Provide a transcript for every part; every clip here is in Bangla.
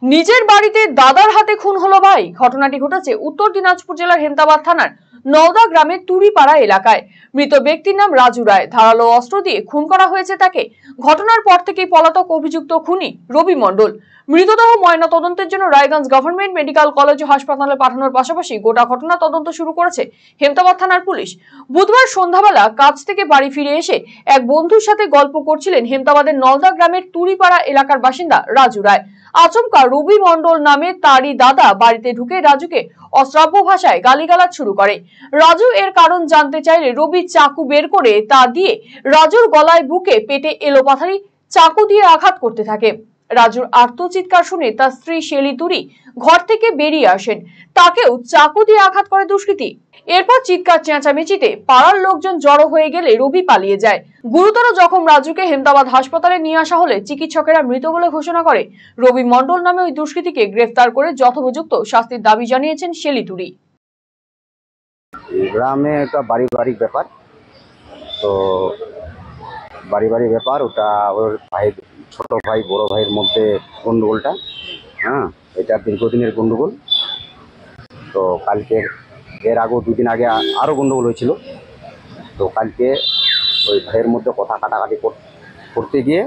নিজের বাড়িতে দাদার হাতে খুন হলো ভাই। ঘটনাটি ঘটেছে উত্তর দিনাজপুর জেলার হেমতাবাদ থানার নওদা গ্রামের তুরিপাড়া এলাকায়। মৃত ব্যক্তির নাম রাজু রায়। ধারালো অস্ত্র দিয়ে খুন করা হয়েছে তাকে। ঘটনার পর থেকেই পলাতক অভিযুক্ত খুনি রবি মণ্ডল। মৃতদেহ ময়না তদন্তের জন্য রায়গঞ্জ গভর্নমেন্ট মেডিকেল কলেজ ও হাসপাতালে পাঠানোর পাশাপাশি গোটা ঘটনা তদন্ত শুরু করেছে হেমতাবাদ থানার পুলিশ। বুধবার সন্ধ্যাবেলা কাজ থেকে বাড়ি ফিরে এসে এক বন্ধুর সাথে গল্প করছিলেন হেমতাবাদের নওদা গ্রামের তুরিপাড়া এলাকার বাসিন্দা রাজু রায়। আচমকা রবি মণ্ডল নামে তারই দাদা বাড়িতে ঢুকে রাজুকে অশ্রাব্য ভাষায় গালিগালাজ শুরু করে। রাজু এর কারণ জানতে চাইলে রবি চাকু বের করে তা দিয়ে রাজুর গলায়, বুকে, পেটে এলোপাথারি চাকু দিয়ে আঘাত করতে থাকে। রাজুর আর্তচিৎকার শুনে তার স্ত্রী শেলি তুরি ঘর থেকে বেরিয়ে আসেন। তাকেও চাকু দিয়ে আঘাত করে দুষ্কৃতী। এরপর চিৎকার চেঁচামেচিতে পাড়ার লোকজন জড়ো হয়ে গেলে রবি পালিয়ে যায়। গুরুতর জখম রাজুকে হেমতাবাদ হাসপাতালে নিয়ে আসা হলে চিকিৎসকেরা মৃত বলে ঘোষণা করে। রবি মণ্ডল নামে ওই দুষ্কৃতীকে গ্রেফতার করে যথোপযুক্ত শাস্তির দাবি জানিয়েছেন শেলি তুরি। গ্রামে একটা পারিবারিক ব্যাপার, তো পারিবারিক ব্যাপার, ওটা ওর ভাই, ছোট ভাই বড় ভাইয়ের মধ্যে গন্ডগোলটা, এটা দীর্ঘদিনের গন্ডগোল। তো কালকে এর আগেও দুদিন আগে আরও গন্ডগোল হয়েছিল। তো কালকে ওই ভাইয়ের মধ্যে কথা কাটাকাটি করতে গিয়ে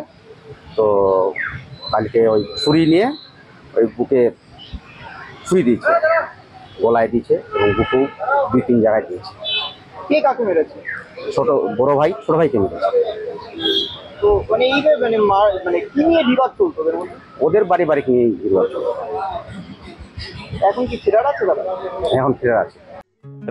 তো কালকে ওই ছুরি নিয়ে ওই বুকে ছুরি দিয়েছে, গলায় দিয়েছে এবং বুকেও 2-3 জায়গায় দিয়েছে। কে কাকে মেরেছে? ছোট ভাইকে মেরেছে। তো মানে মানে কি নিয়ে বিবাদ চলতো ওদের পারিবারিক নিয়ে বিবাদ চলতো। এখন কি ফেরার আছে দাদা? এখন ফেরার আছে।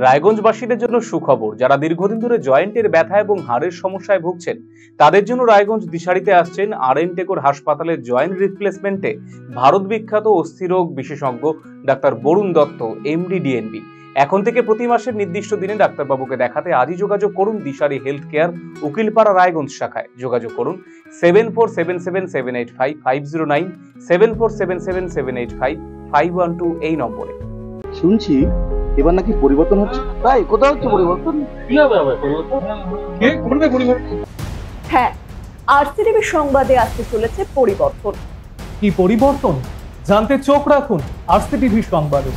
রায়গঞ্জবাসীদের জন্য সুখবর, যারা দীর্ঘদিন ধরে জয়েন্টের ব্যথা এবং হাড়ের সমস্যায় ভুগছেন তাদের জন্য রায়গঞ্জ দিশারিতে আসছেন আর.এন. টেকোর হাসপাতালের জয়েন্ট রিপ্লেসমেন্টে ভারত বিখ্যাত অস্থিরোগ বিশেষজ্ঞ ডাক্তার বরুণ দত্ত, এমডি, ডিএনবি। এখন থেকে প্রতি মাসের নির্দিষ্ট দিনে ডাক্তারবাবুকে দেখাতে আজই যোগাযোগ করুন দিশারি হেলথ কেয়ার, উকিলপাড়া, রায়গঞ্জ শাখায়। যোগাযোগ করুন 7477785509, 7477785512 এই নম্বরে। শুনছি এবার নাকি পরিবর্তন হচ্ছে। তাই কোথাও হচ্ছে পরিবর্তন? হ্যাঁ, আরসিটিভি সংবাদে আসতে চলেছে পরিবর্তন। কি পরিবর্তন জানতে চোখ রাখুন আরসিটিভি সংবাদে।